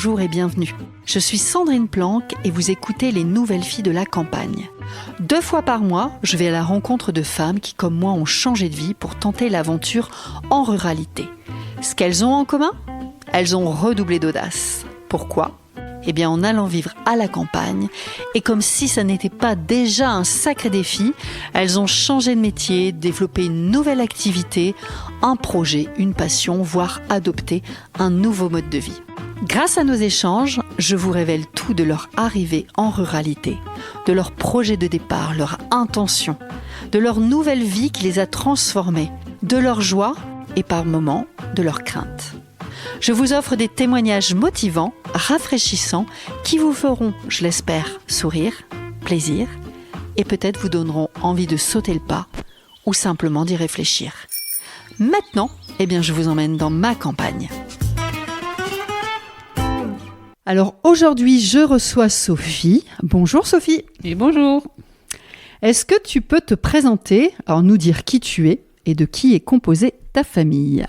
bonjour et bienvenue. Je suis Sandrine Planck et vous écoutez Les Nouvelles Filles de la Campagne. 2 fois par mois, je vais à la rencontre de femmes qui, comme moi, ont changé de vie pour tenter l'aventure en ruralité. Ce qu'elles ont en commun ? Elles ont redoublé d'audace. Pourquoi ? Eh bien, en allant vivre à la campagne, et comme si ça n'était pas déjà un sacré défi, elles ont changé de métier, développé une nouvelle activité, un projet, une passion, voire adopté un nouveau mode de vie. Grâce à nos échanges, je vous révèle tout de leur arrivée en ruralité, de leur projet de départ, leur intention, de leur nouvelle vie qui les a transformées, de leur joie et par moments de leurs craintes. Je vous offre des témoignages motivants, rafraîchissants, qui vous feront, je l'espère, sourire, plaisir, et peut-être vous donneront envie de sauter le pas ou simplement d'y réfléchir. Maintenant, je vous emmène dans ma campagne. Alors aujourd'hui, je reçois Sophie. Bonjour Sophie. Et bonjour. Est-ce que tu peux te présenter, alors nous dire qui tu es et de qui est composée ta famille ?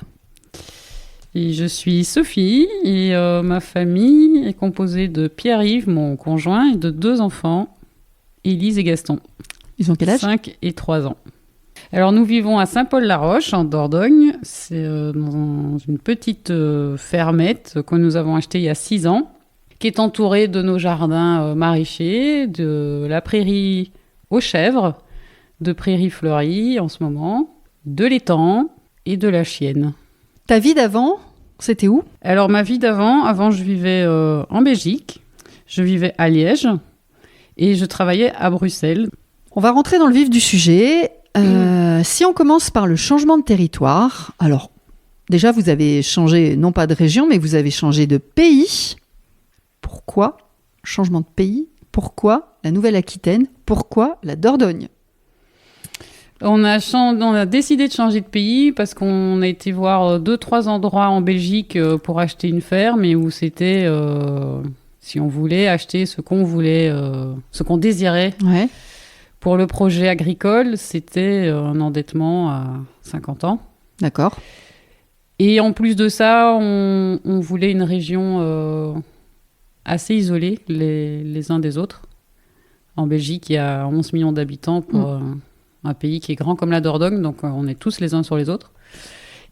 Et je suis Sophie et ma famille est composée de Pierre-Yves, mon conjoint, et de 2 enfants, Élise et Gaston. Ils ont quel âge ? 5 et 3 ans. Alors nous vivons à Saint-Paul-la-Roche, en Dordogne. C'est dans une petite fermette que nous avons achetée il y a 6 ans, qui est entourée de nos jardins maraîchers, de la prairie aux chèvres, de prairies fleuries en ce moment, de l'étang et de la chienne. Ta vie d'avant, c'était où ? Alors, ma vie avant je vivais en Belgique, je vivais à Liège et je travaillais à Bruxelles. On va rentrer dans le vif du sujet. Si on commence par le changement de territoire, alors déjà, vous avez changé, non pas de région, mais vous avez changé de pays. Pourquoi changement de pays ? Pourquoi la Nouvelle-Aquitaine ? Pourquoi la Dordogne ? On a décidé de changer de pays parce qu'on a été voir 2-3 endroits en Belgique pour acheter une ferme et où c'était, si on voulait acheter ce qu'on voulait, ce qu'on désirait. Ouais. Pour le projet agricole, c'était un endettement à 50 ans. D'accord. Et en plus de ça, on voulait une région assez isolée les uns des autres. En Belgique, il y a 11 millions d'habitants pour... un pays qui est grand comme la Dordogne, donc on est tous les uns sur les autres.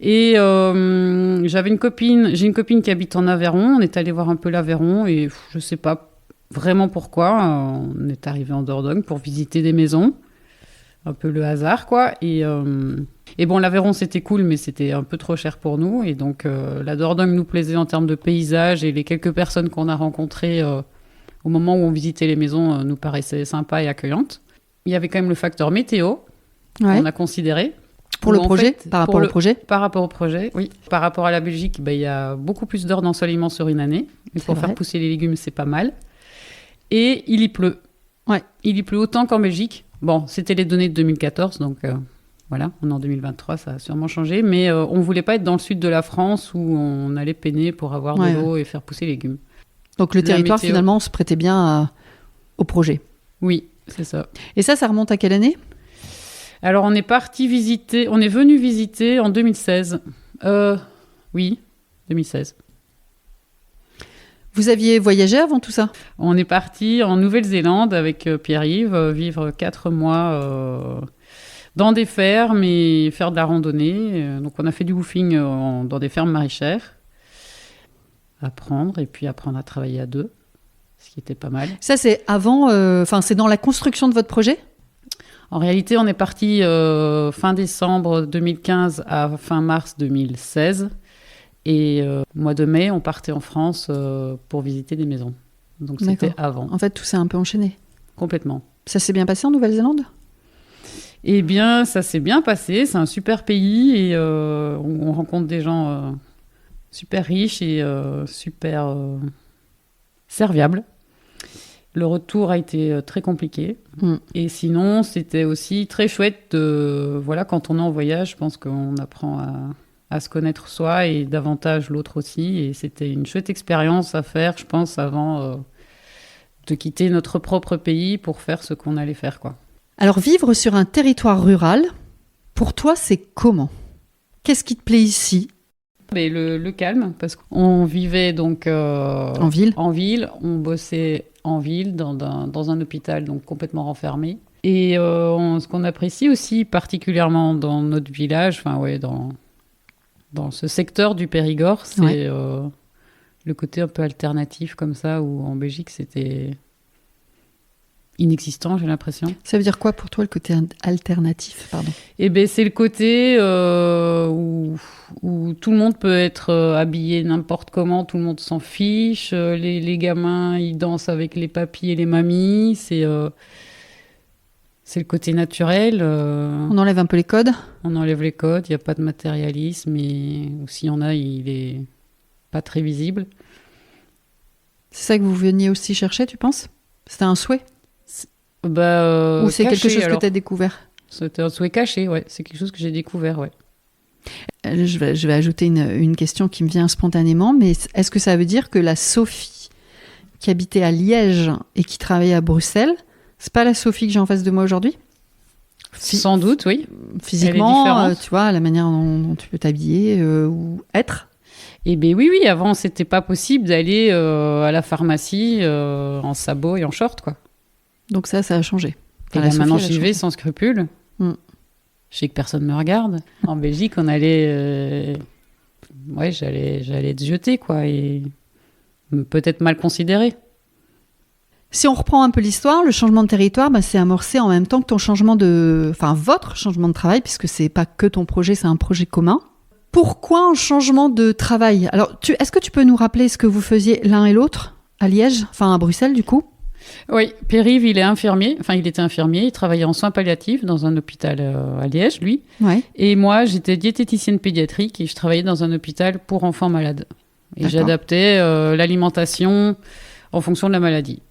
Et j'ai une copine qui habite en Aveyron. On est allé voir un peu l'Aveyron et je ne sais pas vraiment pourquoi. On est arrivé en Dordogne pour visiter des maisons. Un peu le hasard, quoi. Et bon, l'Aveyron, c'était cool, mais c'était un peu trop cher pour nous. Et donc, la Dordogne nous plaisait en termes de paysage et les quelques personnes qu'on a rencontrées au moment où on visitait les maisons nous paraissaient sympas et accueillantes. Il y avait quand même le facteur météo qu'on a considéré. Pour le projet, par rapport au projet ? Par rapport au projet, oui. Par rapport à la Belgique, il y a beaucoup plus d'heures d'ensoleillement sur une année. Et pour faire pousser les légumes, c'est pas mal. Et il y pleut. Ouais. Il y pleut autant qu'en Belgique. Bon, c'était les données de 2014, donc voilà, on est en 2023, ça a sûrement changé. Mais on ne voulait pas être dans le sud de la France où on allait peiner pour avoir de l'eau et faire pousser les légumes. Donc le territoire, finalement, se prêtait bien au projet. Oui. C'est ça. Et ça remonte à quelle année ? Alors, on est venu visiter en 2016. Oui, 2016. Vous aviez voyagé avant tout ça ? On est parti en Nouvelle-Zélande avec Pierre-Yves, vivre 4 mois dans des fermes et faire de la randonnée. Donc, on a fait du woofing dans des fermes maraîchères. Apprendre à travailler à 2. Ce qui était pas mal. Ça, c'est avant, c'est dans la construction de votre projet ? En réalité, on est parti fin décembre 2015 à fin mars 2016. Et mois de mai, on partait en France pour visiter des maisons. Donc, c'était avant. En fait, tout s'est un peu enchaîné. Complètement. Ça s'est bien passé en Nouvelle-Zélande ? Eh bien, ça s'est bien passé. C'est un super pays et on rencontre des gens super riches et super serviables. Le retour a été très compliqué. Et sinon, c'était aussi très chouette quand on est en voyage, je pense qu'on apprend à se connaître soi et davantage l'autre aussi. Et c'était une chouette expérience à faire, je pense, avant de quitter notre propre pays pour faire ce qu'on allait faire, quoi. Alors, vivre sur un territoire rural, pour toi, c'est comment ? Qu'est-ce qui te plaît ici ? Mais le calme, parce qu'on vivait donc En ville. on bossait en ville, dans un hôpital donc complètement renfermé. Et ce qu'on apprécie aussi particulièrement dans notre village, enfin ouais, dans ce secteur du Périgord, c'est le côté un peu alternatif comme ça, où en Belgique c'était inexistant, j'ai l'impression. Ça veut dire quoi pour toi le côté alternatif, pardon? Eh ben, c'est le côté où tout le monde peut être habillé n'importe comment, tout le monde s'en fiche. Les gamins, ils dansent avec les papis et les mamies. C'est le côté naturel. On enlève un peu les codes. On enlève les codes, il n'y a pas de matérialisme. Ou s'il y en a, il est pas très visible. C'est ça que vous veniez aussi chercher, tu penses? C'était un souhait? Ou c'est caché, quelque chose alors. que tu as découvert? C'était un souhait caché, ouais. C'est quelque chose que j'ai découvert, ouais. Je vais ajouter une question qui me vient spontanément, mais est-ce que ça veut dire que la Sophie qui habitait à Liège et qui travaillait à Bruxelles, c'est pas la Sophie que j'ai en face de moi aujourd'hui? Sans doute, oui. Physiquement, tu vois, la manière dont tu peux t'habiller ou être? Eh bien oui, avant, c'était pas possible d'aller à la pharmacie en sabot et en short, quoi. Donc ça a changé. Et là, maintenant, j'y vais sans scrupule. Je sais que personne ne me regarde. En Belgique, on allait... j'allais être jetée, quoi, et peut-être mal considérée. Si on reprend un peu l'histoire, le changement de territoire, c'est amorcé en même temps que votre changement de travail, puisque c'est pas que ton projet, c'est un projet commun. Pourquoi un changement de travail? Alors, est-ce que tu peux nous rappeler ce que vous faisiez l'un et l'autre à Liège, enfin à Bruxelles, du coup? Oui, Pierre-Yves, il était infirmier, il travaillait en soins palliatifs dans un hôpital à Liège, lui. Ouais. Et moi, j'étais diététicienne pédiatrique et je travaillais dans un hôpital pour enfants malades. Et D'accord. j'adaptais l'alimentation en fonction de la maladie.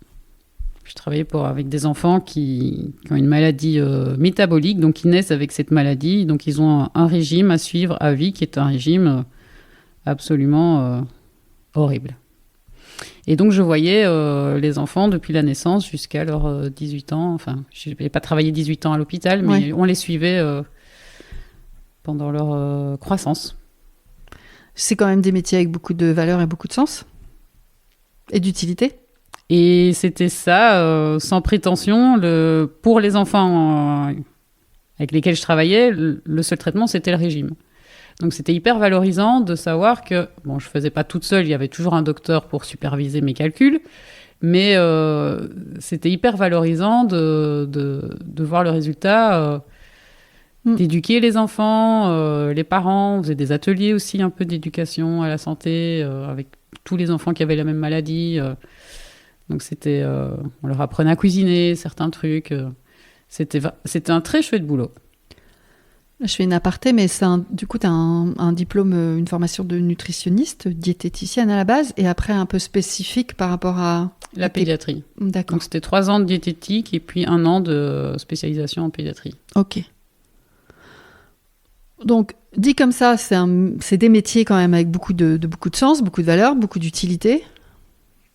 Je travaillais avec des enfants qui ont une maladie métabolique, donc ils naissent avec cette maladie. Donc ils ont un régime à suivre à vie qui est un régime absolument horrible. Et donc, je voyais les enfants depuis la naissance jusqu'à leurs 18 ans. Enfin, je n'ai pas travaillé 18 ans à l'hôpital, mais on les suivait pendant leur croissance. C'est quand même des métiers avec beaucoup de valeur et beaucoup de sens. Et d'utilité. Et c'était ça, sans prétention. Pour les enfants avec lesquels je travaillais, le seul traitement, c'était le régime. Donc c'était hyper valorisant de savoir que, bon, je faisais pas toute seule, il y avait toujours un docteur pour superviser mes calculs, mais c'était hyper valorisant de voir le résultat, d'éduquer les enfants, les parents. On faisait des ateliers aussi un peu d'éducation à la santé avec tous les enfants qui avaient la même maladie. Donc c'était, on leur apprenait à cuisiner certains trucs. C'était un très chouette boulot. Je fais une aparté, mais du coup, tu as un diplôme, une formation de nutritionniste, diététicienne à la base, et après un peu spécifique par rapport à... La pédiatrie. D'accord. Donc c'était 3 ans de diététique et puis 1 an de spécialisation en pédiatrie. Ok. Donc, dit comme ça, c'est des métiers quand même avec beaucoup de sens, beaucoup de valeur, beaucoup d'utilité.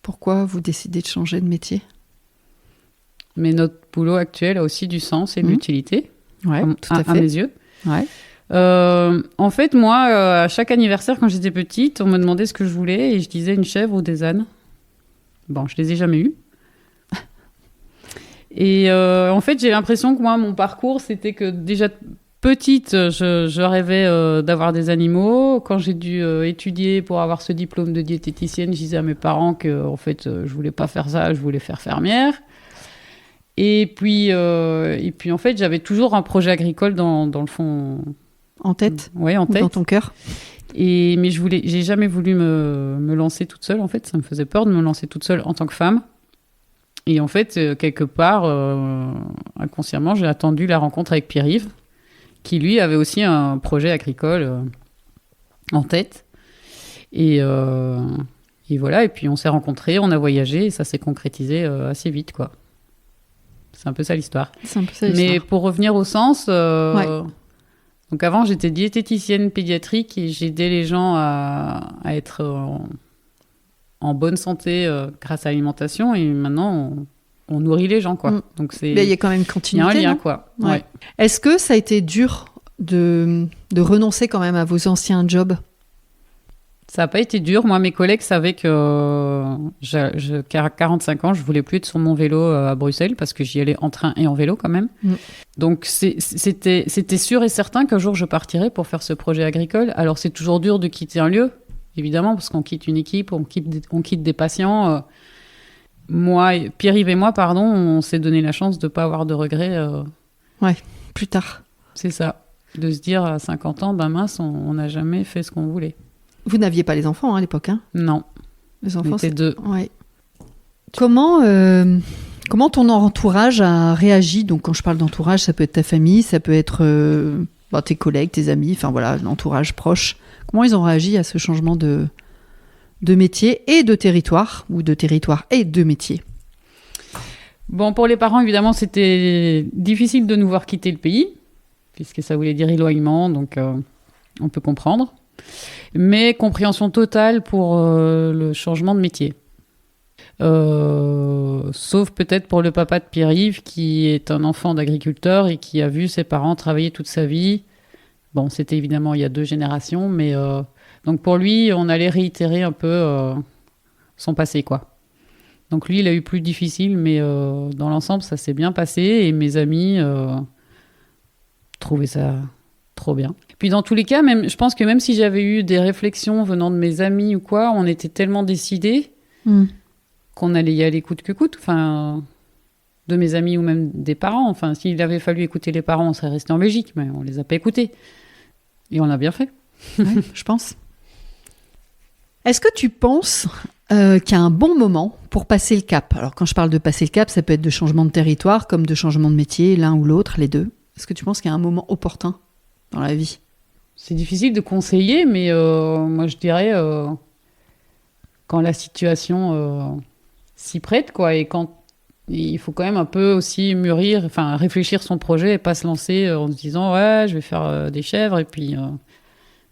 Pourquoi vous décidez de changer de métier? Mais notre boulot actuel a aussi du sens et de l'utilité, ouais, tout à fait. À mes yeux. Ouais. En fait, moi, à chaque anniversaire, quand j'étais petite, on me demandait ce que je voulais et je disais une chèvre ou des ânes. Bon, je les ai jamais eus. Et en fait, j'ai l'impression que moi, mon parcours, c'était que déjà petite, je rêvais d'avoir des animaux. Quand j'ai dû étudier pour avoir ce diplôme de diététicienne, je disais à mes parents que, en fait, je voulais pas faire ça, je voulais faire fermière. Et puis en fait, j'avais toujours un projet agricole dans le fond. En tête? Oui, en tête. Dans ton cœur? Mais j'ai jamais voulu me lancer toute seule, en fait. Ça me faisait peur de me lancer toute seule en tant que femme. Et en fait, quelque part, inconsciemment, j'ai attendu la rencontre avec Pierre-Yves, qui lui avait aussi un projet agricole en tête. Et voilà, et puis on s'est rencontrés, on a voyagé, et ça s'est concrétisé assez vite, quoi. C'est un peu ça l'histoire. C'est un peu ça l'histoire. Mais pour revenir au sens, donc avant j'étais diététicienne pédiatrique et j'aidais les gens à être en bonne santé grâce à l'alimentation, et maintenant on nourrit les gens, quoi. Donc il y a quand même une continuité. Il y a un lien, non? quoi. Ouais. Ouais. Est-ce que ça a été dur de renoncer quand même à vos anciens jobs? Ça n'a pas été dur. Moi, mes collègues savaient que qu'à 45 ans, je voulais plus être sur mon vélo à Bruxelles parce que j'y allais en train et en vélo quand même. Donc, c'était sûr et certain qu'un jour, je partirais pour faire ce projet agricole. Alors, c'est toujours dur de quitter un lieu, évidemment, parce qu'on quitte une équipe, on quitte des patients. Pierre-Yves et moi, on s'est donné la chance de ne pas avoir de regrets. Ouais, plus tard. C'est ça. De se dire à 50 ans, ben mince, on n'a jamais fait ce qu'on voulait. Vous n'aviez pas les enfants à l'époque, hein? Non. Les enfants, c'était 2. Ouais. Comment ton entourage a réagi? Donc, quand je parle d'entourage, ça peut être ta famille, ça peut être tes collègues, tes amis, enfin voilà, l'entourage proche. Comment ils ont réagi à ce changement de métier et de territoire, ou de territoire et de métier? Bon, pour les parents, évidemment, c'était difficile de nous voir quitter le pays, puisque ça voulait dire éloignement, donc on peut comprendre. Mais compréhension totale pour le changement de métier. Sauf peut-être pour le papa de Pierre-Yves, qui est un enfant d'agriculteur et qui a vu ses parents travailler toute sa vie. Bon, c'était évidemment il y a 2 générations, mais donc pour lui, on allait réitérer un peu son passé, quoi. Donc lui, il a eu plus difficile, mais dans l'ensemble, ça s'est bien passé et mes amis trouvaient ça trop bien. Puis dans tous les cas, je pense que même si j'avais eu des réflexions venant de mes amis ou quoi, on était tellement décidés qu'on allait y aller coûte que coûte. Enfin, de mes amis ou même des parents. Enfin, s'il avait fallu écouter les parents, on serait resté en Belgique, mais on les a pas écoutés. Et on l'a bien fait. Ouais, je pense. Est-ce que tu penses qu'il y a un bon moment pour passer le cap? Alors, quand je parle de passer le cap, ça peut être de changement de territoire comme de changement de métier, l'un ou l'autre, les deux. Est-ce que tu penses qu'il y a un moment opportun dans la vie? C'est difficile de conseiller, mais moi je dirais quand la situation s'y prête, quoi, et quand il faut quand même un peu aussi mûrir, enfin réfléchir son projet et pas se lancer en se disant ouais, je vais faire des chèvres et puis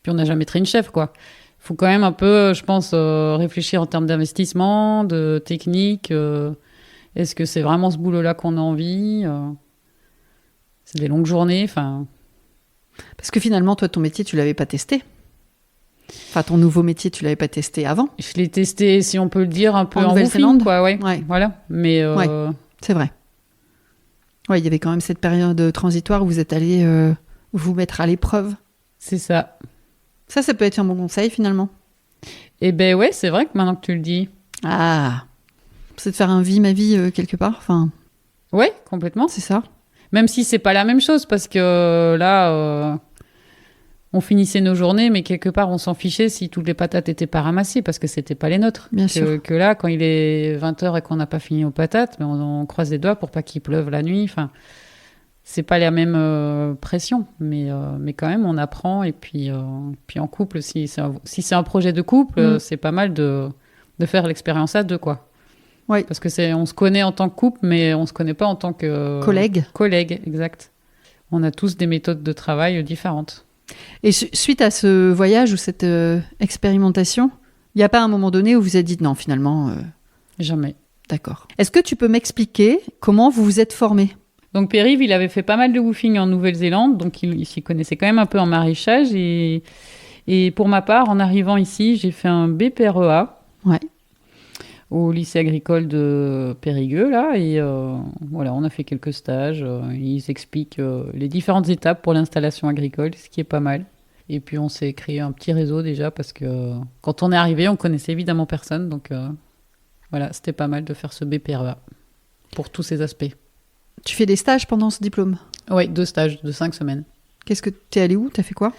on n'a jamais traité une chèvre, quoi. Il faut quand même un peu, je pense, réfléchir en termes d'investissement, de technique. Est-ce que c'est vraiment ce boulot-là qu'on a envie? C'est des longues journées, enfin. Parce que finalement, toi, ton métier, tu l'avais pas testé. Enfin, ton nouveau métier, tu l'avais pas testé avant. Je l'ai testé, si on peut le dire, un peu en Nouvelle-Zélande, quoi, ouais. Voilà. Mais ouais, c'est vrai. Ouais, il y avait quand même cette période transitoire où vous êtes allé vous mettre à l'épreuve. C'est ça. Ça peut être un bon conseil, finalement. Eh ben ouais, c'est vrai que maintenant que tu le dis. Ah, c'est de faire un vie, ma vie, quelque part. Enfin. Ouais, complètement. C'est ça. Même si c'est pas la même chose, parce que là, on finissait nos journées, mais quelque part, on s'en fichait si toutes les patates étaient pas ramassées, parce que c'était pas les nôtres. Bien sûr. Que là, quand il est 20h et qu'on n'a pas fini aux patates, mais on croise les doigts pour pas qu'il pleuve la nuit. Enfin, c'est pas la même pression, mais quand même, on apprend. Et puis en couple, si c'est un projet de couple, c'est pas mal de faire l'expérience à 2, quoi. Ouais. Parce que on se connaît en tant que couple, mais on se connaît pas en tant que collègue. Collègue, exact. On a tous des méthodes de travail différentes. Et suite à ce voyage ou cette expérimentation, il n'y a pas un moment donné où vous vous êtes dit non, finalement. Jamais. D'accord. Est-ce que tu peux m'expliquer comment vous vous êtes formé? Donc Pierre-Yves, il avait fait pas mal de woofing en Nouvelle-Zélande, donc il s'y connaissait quand même un peu en maraîchage. Et pour ma part, en arrivant ici, j'ai fait un BPREA. Ouais. Au lycée agricole de Périgueux, là, et voilà, on a fait quelques stages. Ils expliquent les différentes étapes pour l'installation agricole, ce qui est pas mal. Et puis on s'est créé un petit réseau déjà, parce que quand on est arrivé, on connaissait évidemment personne, donc voilà, c'était pas mal de faire ce BPREA pour tous ces aspects. Tu fais des stages pendant ce diplôme? Oui, 2 stages de 5 semaines. Qu'est-ce que t'es allé où? T'as fait quoi?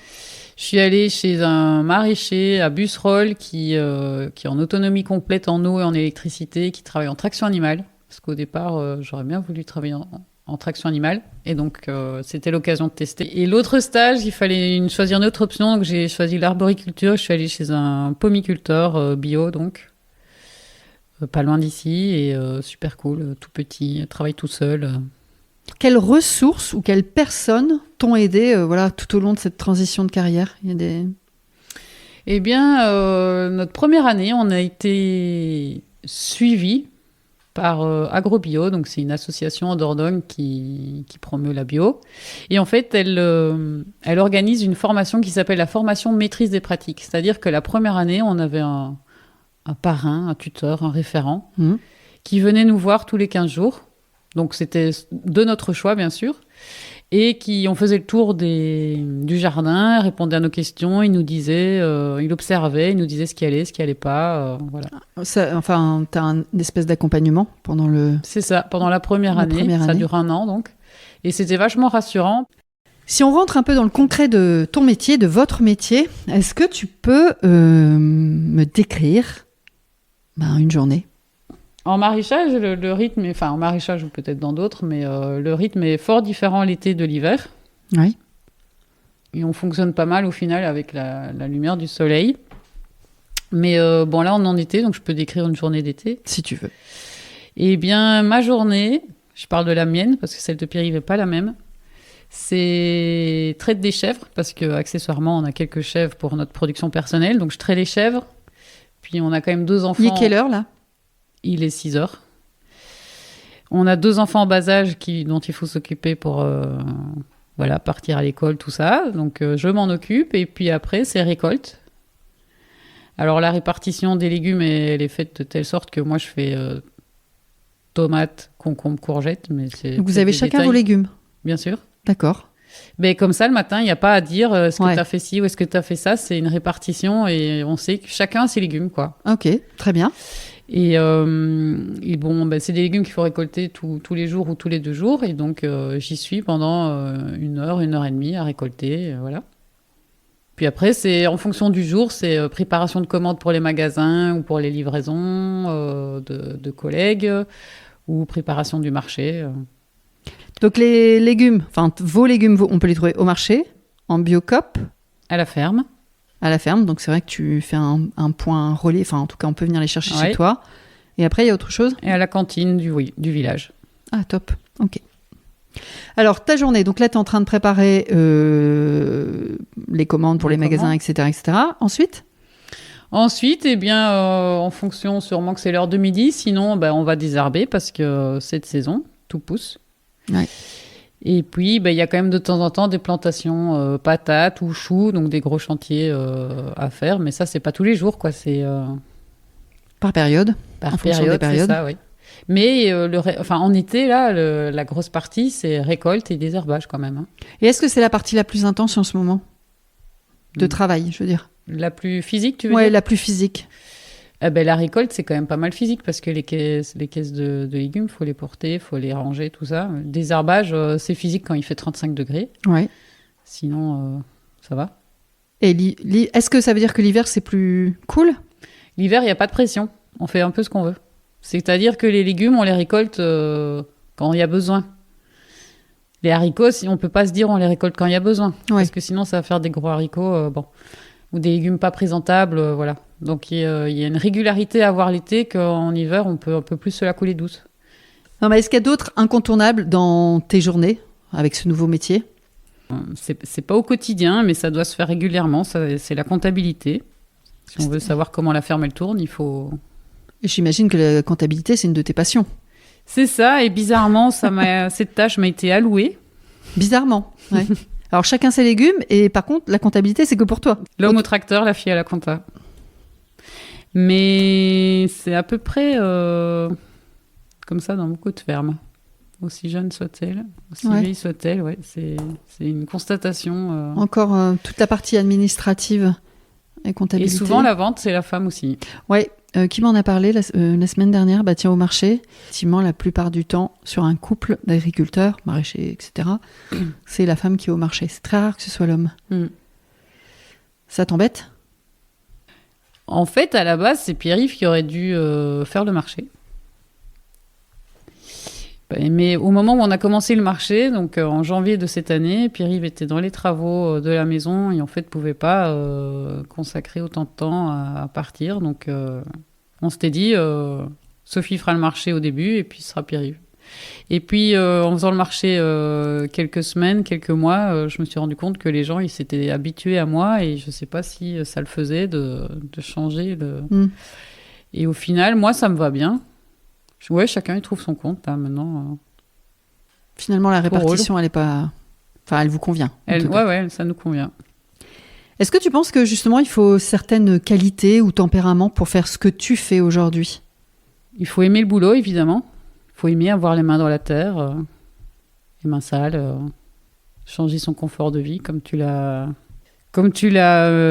Je suis allée chez un maraîcher à Busserolles qui est en autonomie complète en eau et en électricité, qui travaille en traction animale. Parce qu'au départ, j'aurais bien voulu travailler en traction animale. Et donc, c'était l'occasion de tester. Et l'autre stage, il fallait choisir une autre option. Donc, j'ai choisi l'arboriculture. Je suis allée chez un pomiculteur bio, donc. Pas loin d'ici. Et super cool, tout petit, travaille tout seul. Quelles ressources ou quelles personnes t'ont aidé tout au long de cette transition de carrière? Il y a des... Eh bien, notre première année, on a été suivis par AgroBio, donc c'est une association en Dordogne qui promeut la bio. Et en fait, elle organise une formation qui s'appelle la formation maîtrise des pratiques. C'est-à-dire que la première année, on avait un parrain, un tuteur, un référent, qui venait nous voir tous les 15 jours. Donc c'était de notre choix, bien sûr. Et on faisait le tour du jardin, répondait à nos questions, il nous disait, il observait, il nous disait ce qui allait pas, voilà. Enfin, tu as une espèce d'accompagnement pendant le... C'est ça, pendant la première année, ça dure 1 an donc. Et c'était vachement rassurant. Si on rentre un peu dans le concret de ton métier, de votre métier, est-ce que tu peux me décrire une journée ? En maraîchage, le rythme, en maraîchage ou peut-être dans d'autres, mais le rythme est fort différent l'été de l'hiver. Oui. Et on fonctionne pas mal au final avec la lumière du soleil. Mais là, on est en été, donc je peux décrire une journée d'été. Si tu veux. Eh bien, ma journée, je parle de la mienne, parce que celle de Pierre-Yves n'est pas la même, c'est traite des chèvres, parce qu'accessoirement, on a quelques chèvres pour notre production personnelle, donc je traite les chèvres. Puis on a quand même 2 enfants. Il est quelle heure, là ? Il est 6 heures. On a 2 enfants en bas âge dont il faut s'occuper pour partir à l'école, tout ça. Donc, je m'en occupe. Et puis après, c'est récolte. Alors, la répartition des légumes, elle est faite de telle sorte que moi, je fais tomates, concombres, courgettes. Mais donc, vous avez chacun vos légumes ? Bien sûr. D'accord. Mais comme ça, le matin, il n'y a pas à dire est-ce que tu as fait ci ou est-ce que tu as fait ça. C'est une répartition et on sait que chacun a ses légumes, quoi. Ok, très bien. Et c'est des légumes qu'il faut récolter tous les jours ou tous les 2 jours. Et donc, j'y suis pendant 1 heure, 1 heure et demie à récolter. Voilà. Puis après, c'est en fonction du jour, c'est préparation de commandes pour les magasins ou pour les livraisons de collègues ou préparation du marché. Donc, les légumes, vos légumes, on peut les trouver au marché, en Biocoop. À la ferme. À la ferme, donc c'est vrai que tu fais un point relais, en tout cas on peut venir les chercher chez toi. Et après il y a autre chose ? Et à la cantine du village. Ah top, ok. Alors ta journée, donc là tu es en train de préparer les commandes pour les magasins, etc. Ensuite ? Ensuite, en fonction sûrement que c'est l'heure de midi, sinon on va désherber parce que c'est de saison, tout pousse. Ouais. Et puis, il y a quand même de temps en temps des plantations patates ou choux, donc des gros chantiers à faire. Mais ça, c'est pas tous les jours, quoi. C'est par période. Par période, c'est ça, oui. Mais en été, là, la grosse partie, c'est récolte et désherbage quand même. Hein. Et est-ce que c'est la partie la plus intense en ce moment de travail, je veux dire ? La plus physique, tu veux dire ? Oui, la plus physique. La récolte, c'est quand même pas mal physique parce que les caisses de légumes, il faut les porter, il faut les ranger, tout ça. Désherbage, c'est physique quand il fait 35 degrés. Ouais. Sinon, ça va. Et est-ce que ça veut dire que l'hiver, c'est plus cool ? L'hiver, il n'y a pas de pression. On fait un peu ce qu'on veut. C'est-à-dire que les légumes, on les récolte quand il y a besoin. Les haricots, on ne peut pas se dire on les récolte quand il y a besoin. Ouais. Parce que sinon, ça va faire des gros haricots. Ou des légumes pas présentables, voilà. Donc, il y a une régularité à avoir l'été qu'en hiver, on peut un peu plus se la couler douce. Non, mais est-ce qu'il y a d'autres incontournables dans tes journées avec ce nouveau métier ? C'est pas au quotidien, mais ça doit se faire régulièrement. C'est la comptabilité. Si on veut savoir comment la ferme elle tourne, il faut... Et j'imagine que la comptabilité, c'est une de tes passions. C'est ça, et bizarrement, cette tâche m'a été allouée. Bizarrement, ouais. Alors, chacun ses légumes, et par contre, la comptabilité, c'est que pour toi. L'homme au tracteur, la fille à la compta. Mais c'est à peu près comme ça dans beaucoup de fermes. Aussi jeune soit-elle, aussi vieille soit-elle, ouais, c'est une constatation. Encore toute la partie administrative et comptabilité. Et souvent, la vente, c'est la femme aussi. Ouais. Qui m'en a parlé la semaine dernière ? Tiens, au marché, effectivement, la plupart du temps, sur un couple d'agriculteurs, maraîchers, etc., c'est la femme qui est au marché. C'est très rare que ce soit l'homme. Ça t'embête ? En fait, à la base, c'est Pierre-Yves qui aurait dû faire le marché. Mais au moment où on a commencé le marché, donc en janvier de cette année, Pierre-Yves était dans les travaux de la maison et en fait ne pouvait pas consacrer autant de temps à partir. Donc on s'était dit, Sophie fera le marché au début et puis ce sera Pierre-Yves. Et puis en faisant le marché quelques semaines, quelques mois, je me suis rendu compte que les gens ils s'étaient habitués à moi et je ne sais pas si ça le faisait de changer. Et au final, moi ça me va bien. Ouais, chacun y trouve son compte, là, maintenant. Finalement, la répartition, elle est pas... Enfin, elle vous convient. Ouais, ça nous convient. Est-ce que tu penses que, justement, il faut certaines qualités ou tempéraments pour faire ce que tu fais aujourd'hui ? Il faut aimer le boulot, évidemment. Il faut aimer avoir les mains dans la terre, les mains sales, changer son confort de vie, comme tu l'as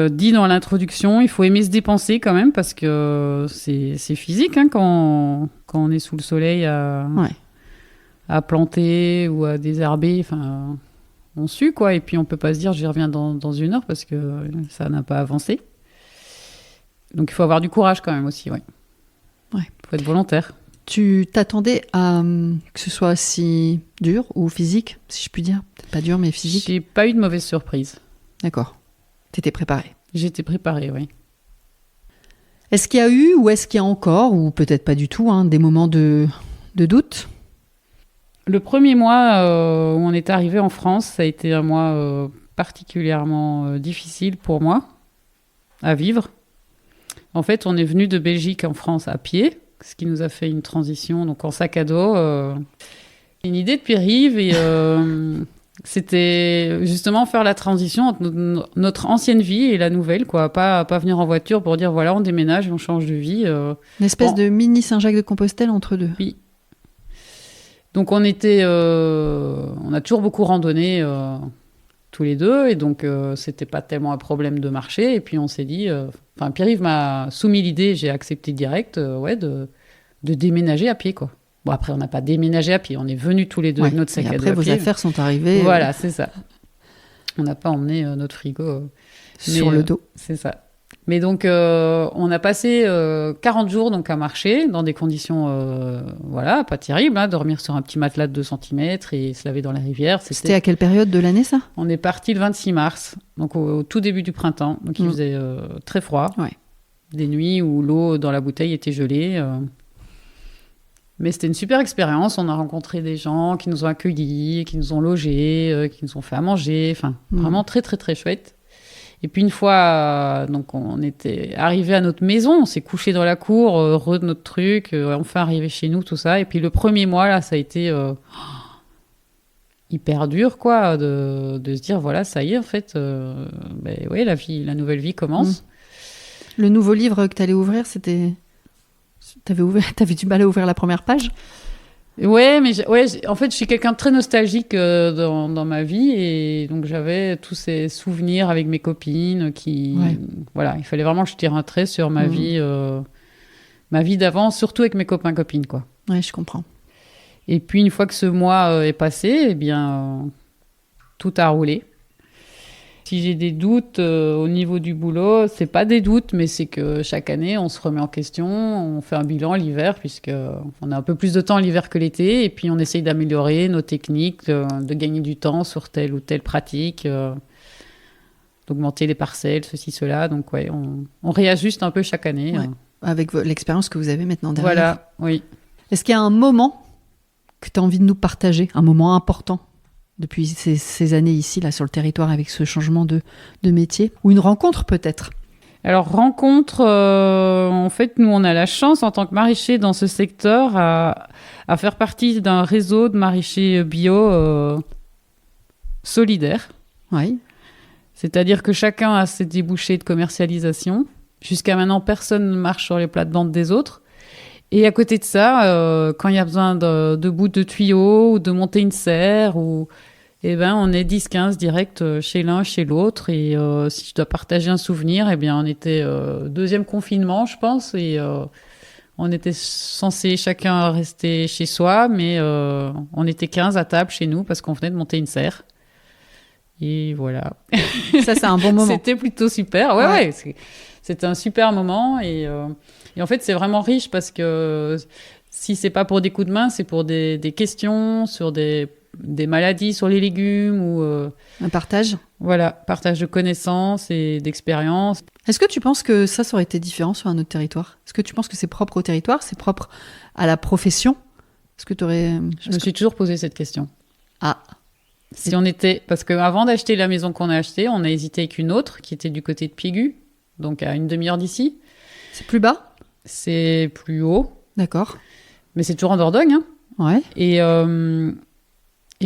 dit dans l'introduction. Il faut aimer se dépenser quand même, parce que c'est physique hein, quand on est sous le soleil à planter ou à désherber. Enfin, on sue, quoi. Et puis on peut pas se dire j'y reviens dans une heure parce que ça n'a pas avancé. Donc il faut avoir du courage quand même aussi, ouais. Il faut être volontaire. Tu t'attendais à que ce soit si dur ou physique, si je puis dire? Peut-être pas dur, mais physique. J'ai pas eu de mauvaise surprise. D'accord. T'étais préparée? J'étais préparée, oui. Est-ce qu'il y a eu, ou est-ce qu'il y a encore, ou peut-être pas du tout, des moments de doute? Le premier mois où on est arrivé en France, ça a été un mois particulièrement difficile pour moi à vivre. En fait, on est venu de Belgique en France à pied, ce qui nous a fait une transition donc en sac à dos. Une idée de Pierre-Yves et c'était justement faire la transition entre notre ancienne vie et la nouvelle, quoi. Pas venir en voiture pour dire voilà, on déménage et on change de vie. Une espèce de mini Saint-Jacques-de-Compostelle entre deux. Oui. Donc on a toujours beaucoup randonné tous les deux et donc c'était pas tellement un problème de marcher. Et puis on s'est dit, Pierre-Yves m'a soumis l'idée, j'ai accepté direct, de déménager à pied, quoi. Bon, après, on n'a pas déménagé à pied. On est venus tous les deux avec notre sac à dos. Après, vos affaires sont arrivées. Voilà, c'est ça. On n'a pas emmené notre frigo sur le dos. C'est ça. Mais donc, on a passé 40 jours donc, à marcher dans des conditions pas terribles. Dormir sur un petit matelas de 2 cm et se laver dans la rivière. C'était à quelle période de l'année, ça? On est parti le 26 mars, donc au tout début du printemps. Donc, il faisait très froid. Ouais. Des nuits où l'eau dans la bouteille était gelée. Mais c'était une super expérience. On a rencontré des gens qui nous ont accueillis, qui nous ont logés, qui nous ont fait à manger. Enfin, vraiment très, très, très chouette. Et puis une fois, donc on était arrivé à notre maison, on s'est couché dans la cour, heureux de notre truc, enfin arrivé chez nous, tout ça. Et puis le premier mois, là, ça a été hyper dur, quoi, de se dire, voilà, ça y est, en fait, la nouvelle vie commence. Le nouveau livre que tu allais ouvrir, c'était... T'avais du mal à ouvrir la première page? Ouais, mais en fait, je suis quelqu'un de très nostalgique dans ma vie et donc j'avais tous ces souvenirs avec mes copines voilà, il fallait vraiment que je tire un trait sur ma vie d'avant, surtout avec mes copains-copines, quoi. Ouais, je comprends. Et puis, une fois que ce mois est passé, eh bien, tout a roulé. Si j'ai des doutes au niveau du boulot, c'est pas des doutes, mais c'est que chaque année, on se remet en question, on fait un bilan l'hiver, puisqu'on a un peu plus de temps l'hiver que l'été, et puis on essaye d'améliorer nos techniques, de gagner du temps sur telle ou telle pratique, d'augmenter les parcelles, ceci, cela. Donc, ouais, on réajuste un peu chaque année. Ouais. Avec l'expérience que vous avez maintenant derrière. Voilà, oui. Est-ce qu'il y a un moment que tu as envie de nous partager, un moment important depuis ces années ici, là, sur le territoire, avec ce changement de métier? Ou une rencontre, peut-être? Alors, rencontre, en fait, nous, on a la chance, en tant que maraîchers dans ce secteur, à faire partie d'un réseau de maraîchers bio solidaire. Oui. C'est-à-dire que chacun a ses débouchés de commercialisation. Jusqu'à maintenant, personne ne marche sur les plates-bandes des autres. Et à côté de ça, quand il y a besoin de bouts de tuyaux ou de monter une serre, on est 10-15 direct chez l'un, chez l'autre. Et si je dois partager un souvenir, on était deuxième confinement, je pense. Et on était censé chacun rester chez soi, mais on était 15 à table chez nous parce qu'on venait de monter une serre. Et voilà. Ça, c'est un bon moment. C'était plutôt super. Ouais. C'était un super moment. Et en fait, c'est vraiment riche parce que si c'est pas pour des coups de main, c'est pour des questions sur des maladies sur les légumes ou... un partage. Voilà, partage de connaissances et d'expériences. Est-ce que tu penses que ça aurait été différent sur un autre territoire? Est-ce que tu penses que c'est propre au territoire, c'est propre à la profession? Est-ce que tu aurais... Je me suis toujours posé cette question. Ah. Si on était... Parce qu'avant d'acheter la maison qu'on a achetée, on a hésité avec une autre qui était du côté de Piégu, donc à une demi-heure d'ici. C'est plus bas? C'est plus haut. D'accord. Mais c'est toujours en Dordogne. Hein. Ouais. Et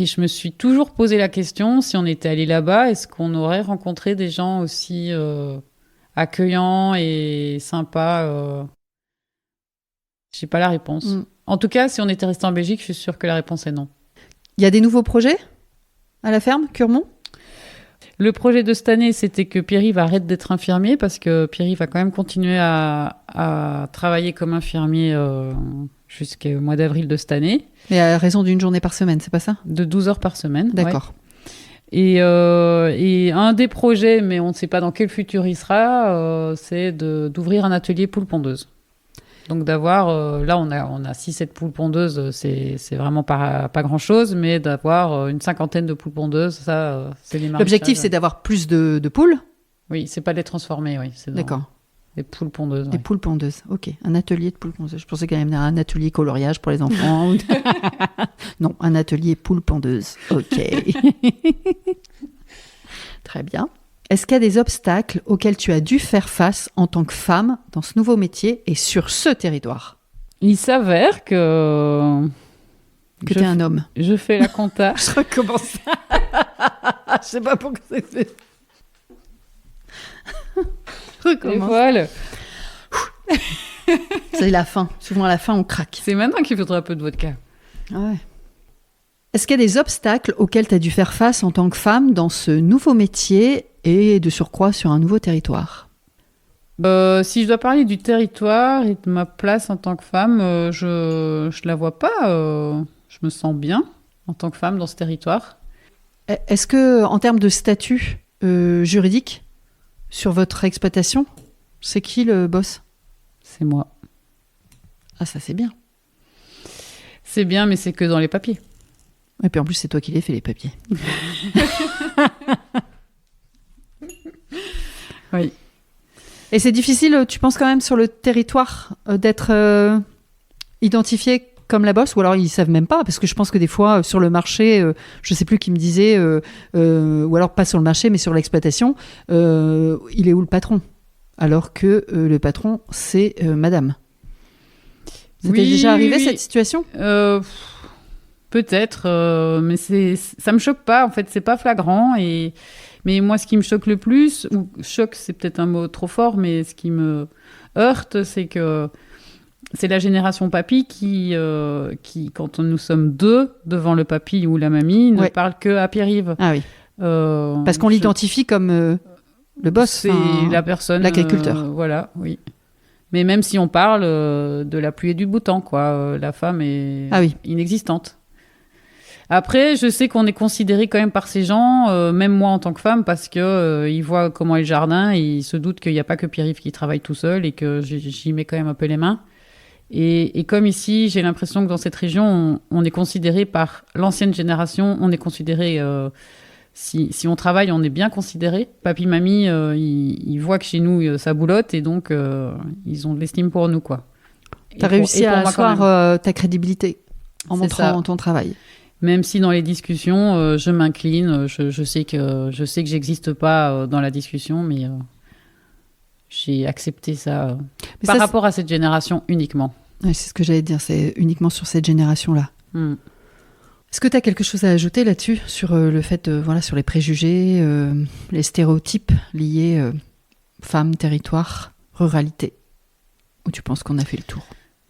je me suis toujours posé la question, si on était allé là-bas, est-ce qu'on aurait rencontré des gens aussi accueillants et sympas J'ai pas la réponse. En tout cas, si on était resté en Belgique, je suis sûre que la réponse est non. Il y a des nouveaux projets à la ferme, Curmont ? Le projet de cette année, c'était que Pierre-Yves arrête d'être infirmier parce que Pierre-Yves va quand même continuer à travailler comme infirmier jusqu'au mois d'avril de cette année. Mais à raison d'une journée par semaine, c'est pas ça ? De 12 heures par semaine. D'accord. Ouais. Et un des projets, mais on ne sait pas dans quel futur il sera, c'est d'ouvrir un atelier poule pondeuse. Donc d'avoir, là on a 6-7 poules pondeuses, c'est vraiment pas grand-chose, mais d'avoir une 50aine de poules pondeuses, ça c'est les maraîchages. L'objectif c'est d'avoir plus de poules ? Oui, c'est pas de les transformer, oui. C'est D'accord. Des poules pondeuses. Des poules pondeuses, ok. Un atelier de poules pondeuses. Je pensais quand même à un atelier coloriage pour les enfants. Non, un atelier poules pondeuses, ok. Très bien. Est-ce qu'il y a des obstacles auxquels tu as dû faire face en tant que femme dans ce nouveau métier et sur ce territoire ? Il s'avère que tu es un homme. Je fais la compta. Je recommence. Je sais pas pourquoi c'est fait. Et voilà. C'est la fin. Souvent à la fin, on craque. C'est maintenant qu'il faudra un peu de vodka. Ouais. Est-ce qu'il y a des obstacles auxquels tu as dû faire face en tant que femme dans ce nouveau métier et de surcroît sur un nouveau territoire ? Si je dois parler du territoire et de ma place en tant que femme, je la vois pas. Je me sens bien en tant que femme dans ce territoire. Est-ce que, en termes de statut juridique sur votre exploitation, c'est qui le boss ? C'est moi. Ah, ça c'est bien. C'est bien, mais c'est que dans les papiers. Et puis en plus, c'est toi qui les fais, les papiers. Oui. Et c'est difficile, tu penses quand même, sur le territoire, d'être identifié comme la bosse ? Ou alors ils ne savent même pas ? Parce que je pense que des fois, sur le marché, je ne sais plus qui me disait, ou alors pas sur le marché, mais sur l'exploitation, il est où le patron ? Alors que le patron, c'est madame. Ça t'est déjà arrivé, cette situation ? Peut-être, mais ça me choque pas. En fait, c'est pas flagrant. Mais moi, ce qui me choque le plus, ou choc, c'est peut-être un mot trop fort, mais ce qui me heurte, c'est que c'est la génération papy qui, quand nous sommes deux devant le papy ou la mamie, ne parle que à Pierre-Yves. Ah oui. Parce qu'on l'identifie comme le boss. C'est la personne. L'agriculteur. Voilà, oui. Mais même si on parle de la pluie et du beau temps, quoi, la femme est inexistante. Après, je sais qu'on est considéré quand même par ces gens, même moi en tant que femme, parce que ils voient comment est le jardin et ils se doutent qu'il n'y a pas que Pierre-Yves qui travaille tout seul et que j'y mets quand même un peu les mains. Et comme ici, j'ai l'impression que dans cette région, on est considéré par l'ancienne génération, on est considéré, si on travaille, on est bien considéré. Papy, mamie, ils voient que chez nous, ça boulotte et donc ils ont de l'estime pour nous, quoi. Tu as réussi à asseoir ta crédibilité en montrant ton travail. Même si dans les discussions, je m'incline, je sais que j'existe pas dans la discussion, mais j'ai accepté ça par rapport à cette génération uniquement. Ouais, c'est ce que j'allais te dire, c'est uniquement sur cette génération-là. Est-ce que tu as quelque chose à ajouter là-dessus, sur le fait, sur les préjugés, les stéréotypes liés femmes, territoire, ruralité ? Ou tu penses qu'on a fait le tour ?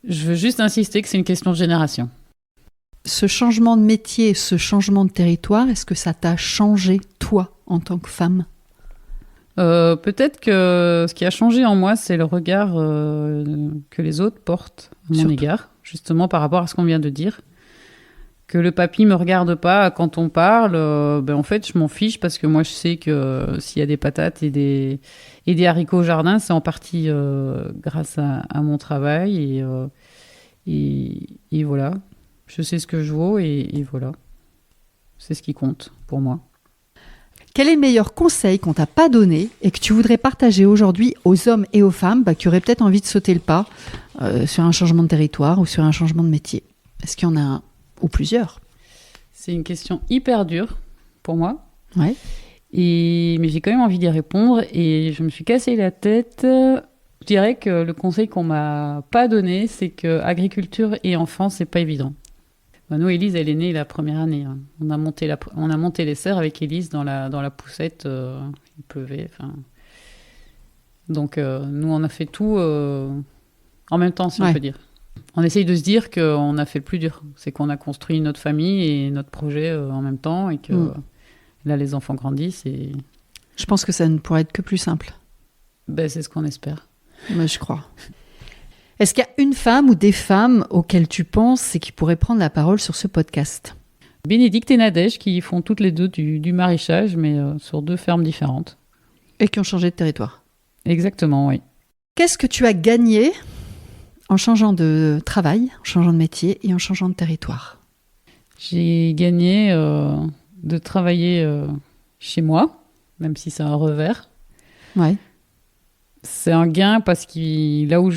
Je veux juste insister que c'est une question de génération. Ce changement de métier, ce changement de territoire, est-ce que ça t'a changé, toi, en tant que femme ? Peut-être que ce qui a changé en moi, c'est le regard que les autres portent à mon égard, justement par rapport à ce qu'on vient de dire. Que le papy me regarde pas quand on parle, en fait, je m'en fiche parce que moi, je sais que s'il y a des patates et des haricots au jardin, c'est en partie grâce à mon travail et voilà. Je sais ce que je vaux et voilà. C'est ce qui compte pour moi. Quel est le meilleur conseil qu'on t'a pas donné et que tu voudrais partager aujourd'hui aux hommes et aux femmes qui auraient peut-être envie de sauter le pas sur un changement de territoire ou sur un changement de métier ? Est-ce qu'il y en a un ou plusieurs ? C'est une question hyper dure pour moi. Ouais. Mais j'ai quand même envie d'y répondre et je me suis cassé la tête Je dirais que le conseil qu'on m'a pas donné, c'est que agriculture et enfants, c'est pas évident. Nous, Élise, elle est née la première année. Hein. On a monté les serres avec Élise dans la poussette. Il pleuvait. Donc, nous, on a fait tout en même temps, si on peut dire. On essaye de se dire qu'on a fait le plus dur. C'est qu'on a construit notre famille et notre projet en même temps et que là, les enfants grandissent. Et... Je pense que ça ne pourrait être que plus simple. Ben, c'est ce qu'on espère. Moi, je crois. Est-ce qu'il y a une femme ou des femmes auxquelles tu penses et qui pourraient prendre la parole sur ce podcast ? Bénédicte et Nadège, qui font toutes les deux du maraîchage, mais sur 2 fermes différentes. Et qui ont changé de territoire. Exactement, oui. Qu'est-ce que tu as gagné en changeant de travail, en changeant de métier et en changeant de territoire ? J'ai gagné de travailler chez moi, même si c'est un revers. Ouais. C'est un gain parce que là où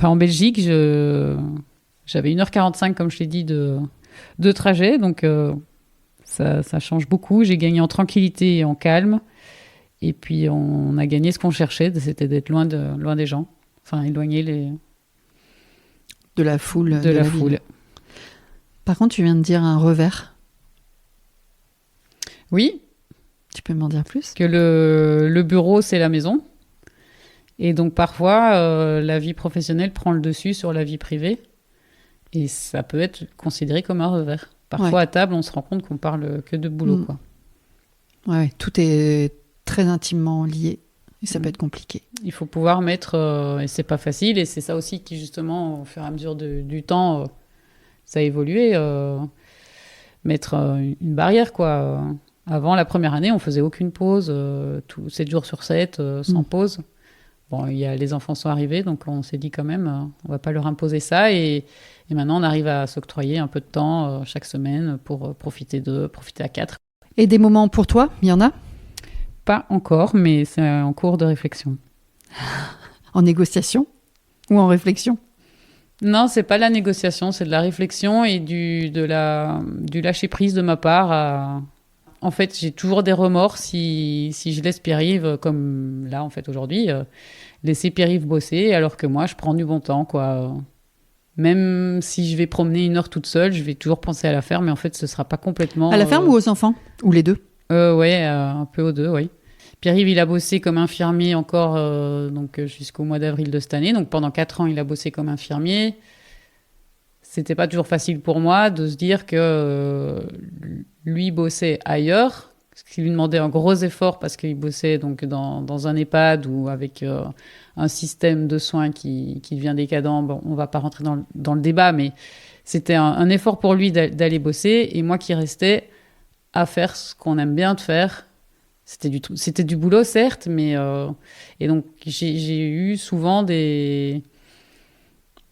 en Belgique, j'avais 1h45, comme je l'ai dit, de trajet. Donc, ça change beaucoup. J'ai gagné en tranquillité et en calme. Et puis, on a gagné ce qu'on cherchait, c'était d'être loin des gens. Enfin, éloigner de la foule. De la foule. Par contre, tu viens de dire un revers. Oui. Tu peux m'en dire plus ? Que le bureau, c'est la maison. Et donc, parfois, la vie professionnelle prend le dessus sur la vie privée. Et ça peut être considéré comme un revers. Parfois, à table, on se rend compte qu'on parle que de boulot, quoi. Ouais, tout est très intimement lié. Et ça peut être compliqué. Il faut pouvoir mettre... et c'est pas facile. Et c'est ça aussi qui, justement, au fur et à mesure du temps, ça a évolué. Mettre une barrière, quoi. Avant, la première année, on faisait aucune pause. 7 jours sur 7, sans pause. Bon, les enfants sont arrivés, donc on s'est dit quand même, on va pas leur imposer ça. Et maintenant, on arrive à s'octroyer un peu de temps chaque semaine pour profiter à 4. Et des moments pour toi, il y en a ? Pas encore, mais c'est en cours de réflexion. En négociation ou en réflexion ? Non, c'est pas la négociation, c'est de la réflexion et du lâcher-prise de ma part. En fait, j'ai toujours des remords si je laisse Pierre-Yves, comme là, en fait, aujourd'hui, laisser Pierre-Yves bosser, alors que moi, je prends du bon temps, quoi. Même si je vais promener 1 heure toute seule, je vais toujours penser à la ferme, mais en fait, ce sera pas complètement... À la ferme ou aux enfants ? Ou les deux ? Ouais, un peu aux deux, oui. Pierre-Yves, il a bossé comme infirmier encore donc, jusqu'au mois d'avril de cette année. Donc, pendant 4 ans, il a bossé comme infirmier. C'était pas toujours facile pour moi de se dire que lui bossait ailleurs, ce qui lui demandait un gros effort parce qu'il bossait donc dans un EHPAD ou avec un système de soins qui devient décadent. Bon, on va pas rentrer dans le débat, mais c'était un effort pour lui d'aller bosser et moi qui restais à faire ce qu'on aime bien de faire. C'était du boulot, certes, mais... et donc, j'ai eu souvent des...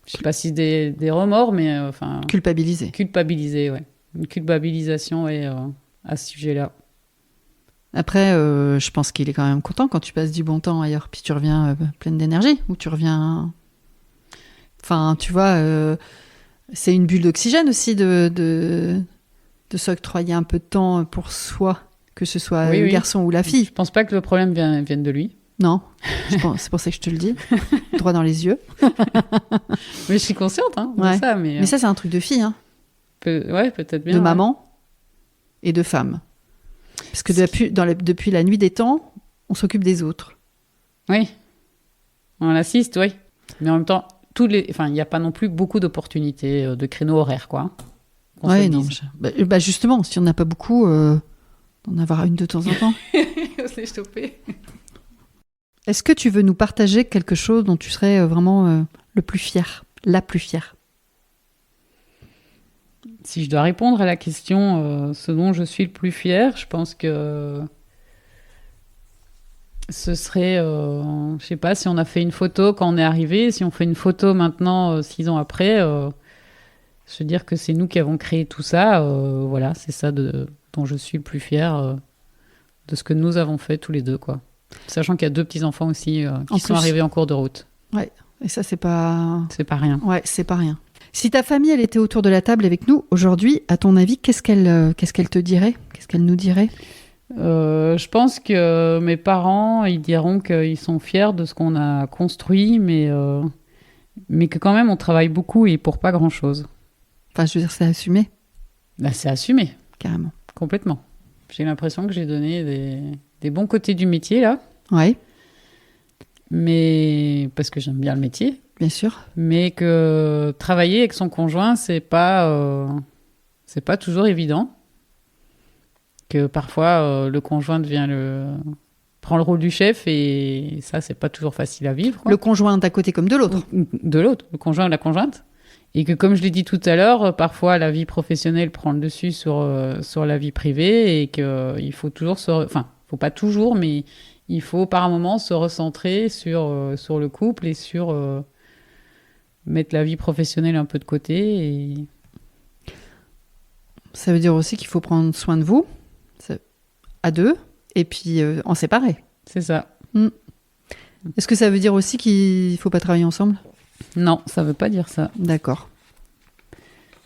Je sais pas si des remords, mais enfin... Culpabilisé, ouais. Une culpabilisation, ouais, à ce sujet-là. Après, je pense qu'il est quand même content quand tu passes du bon temps ailleurs, puis tu reviens pleine d'énergie, ou tu reviens... Enfin, tu vois, c'est une bulle d'oxygène aussi de s'octroyer un peu de temps pour soi, que ce soit le garçon ou la fille. Je pense pas que le problème vienne de lui. Non, c'est pour ça que je te le dis, droit dans les yeux. Mais je suis consciente de ça. Mais ça, c'est un truc de fille. Hein. Peut-être bien. De maman et de femme. Parce que depuis la nuit des temps, on s'occupe des autres. Oui, on assiste, oui. Mais en même temps, il n'y a pas non plus beaucoup d'opportunités de créneaux horaires, quoi. Oui, non. Justement, si on n'a pas beaucoup, d'en avoir une de temps en temps. C'est stoppé. Est-ce que tu veux nous partager quelque chose dont tu serais vraiment le plus fier, la plus fière ? Si je dois répondre à la question ce dont je suis le plus fier, je pense que ce serait, je sais pas, si on a fait une photo quand on est arrivé, si on fait une photo maintenant, 6 ans après, je veux dire que c'est nous qui avons créé tout ça. Voilà, c'est ça dont je suis le plus fier de ce que nous avons fait tous les deux, quoi. Sachant qu'il y a 2 petits-enfants aussi qui sont arrivés en cours de route. Ouais, et ça, c'est pas... C'est pas rien. Ouais, c'est pas rien. Si ta famille, elle était autour de la table avec nous aujourd'hui, à ton avis, qu'est-ce qu'elle te dirait ? Qu'est-ce qu'elle nous dirait ? Je pense que mes parents, ils diront qu'ils sont fiers de ce qu'on a construit, mais que quand même, on travaille beaucoup et pour pas grand-chose. Enfin, je veux dire, c'est assumé. Là, c'est assumé. Carrément. Complètement. J'ai l'impression que j'ai donné des bons côtés du métier, là. Ouais. Mais parce que j'aime bien le métier. Bien sûr. Mais que travailler avec son conjoint, c'est pas toujours évident. Que parfois, le conjoint prend le rôle du chef et ça, c'est pas toujours facile à vivre. Quoi. Le conjoint d'un côté comme de l'autre. De l'autre, le conjoint ou la conjointe. Et que, comme je l'ai dit tout à l'heure, parfois, la vie professionnelle prend le dessus sur la vie privée et qu'il faut toujours faut pas toujours, mais il faut par un moment se recentrer sur le couple et sur mettre la vie professionnelle un peu de côté. Et... Ça veut dire aussi qu'il faut prendre soin de vous, à deux, et puis en séparer. C'est ça. Est-ce que ça veut dire aussi qu'il ne faut pas travailler ensemble ? Non, ça ne veut pas dire ça. D'accord.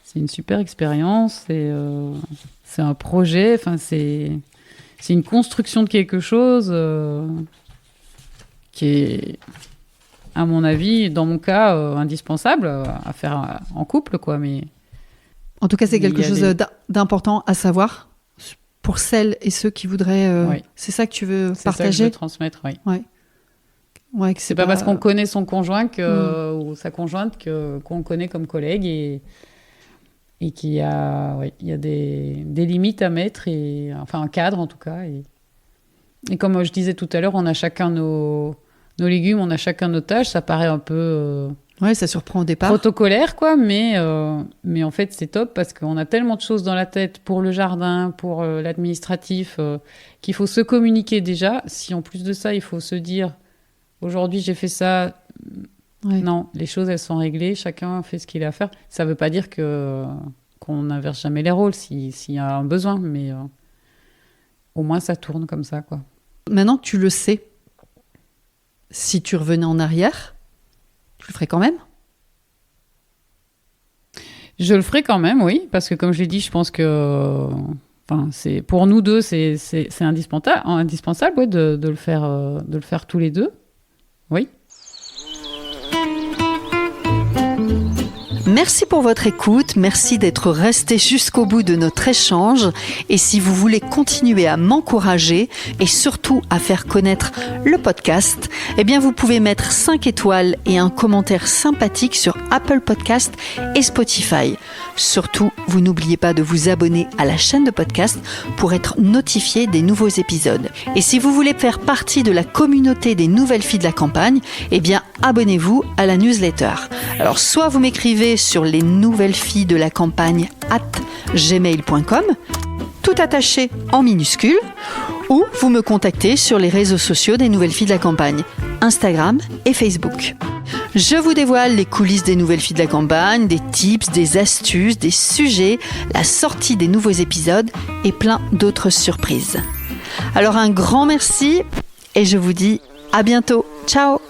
C'est une super expérience, c'est un projet, c'est une construction de quelque chose qui est, à mon avis, dans mon cas, indispensable à faire en couple, quoi. Mais en tout cas, c'est quelque chose d'important à savoir pour celles et ceux qui voudraient... Oui. C'est ça que tu veux c'est partager ? C'est ça que je veux transmettre, oui. Ouais, que c'est pas parce qu'on connaît son conjoint ou sa conjointe qu'on connaît comme collègue et qu'il y a, il y a des limites à mettre, enfin un cadre en tout cas. Et comme je disais tout à l'heure, on a chacun nos légumes, on a chacun nos tâches, ça paraît un peu... ça surprend au départ. Protocolaire, quoi, mais en fait, c'est top parce qu'on a tellement de choses dans la tête pour le jardin, pour l'administratif, qu'il faut se communiquer déjà. Si en plus de ça, il faut se dire... Aujourd'hui, j'ai fait ça. Ouais. Non, les choses, elles sont réglées. Chacun fait ce qu'il a à faire. Ça ne veut pas dire qu'on n'inverse jamais les rôles s'il y a un besoin, mais au moins, ça tourne comme ça, quoi. Maintenant que tu le sais, si tu revenais en arrière, tu le ferais quand même ? Je le ferais quand même, oui, parce que comme je l'ai dit, je pense que... pour nous deux, c'est indispensable de le faire tous les deux. Oui. Merci pour votre écoute, merci d'être resté jusqu'au bout de notre échange. Et si vous voulez continuer à m'encourager et surtout à faire connaître le podcast, eh bien vous pouvez mettre 5 étoiles et un commentaire sympathique sur Apple Podcast et Spotify. Surtout, vous n'oubliez pas de vous abonner à la chaîne de podcast pour être notifié des nouveaux épisodes. Et si vous voulez faire partie de la communauté des nouvelles filles de la campagne, eh bien abonnez-vous à la newsletter. Alors soit vous m'écrivez sur les nouvelles filles de la campagne @gmail.com, tout attaché en minuscules, ou vous me contactez sur les réseaux sociaux des nouvelles filles de la campagne, Instagram et Facebook. Je vous dévoile les coulisses des nouvelles filles de la campagne, des tips, des astuces, des sujets, la sortie des nouveaux épisodes et plein d'autres surprises. Alors un grand merci et je vous dis à bientôt. Ciao!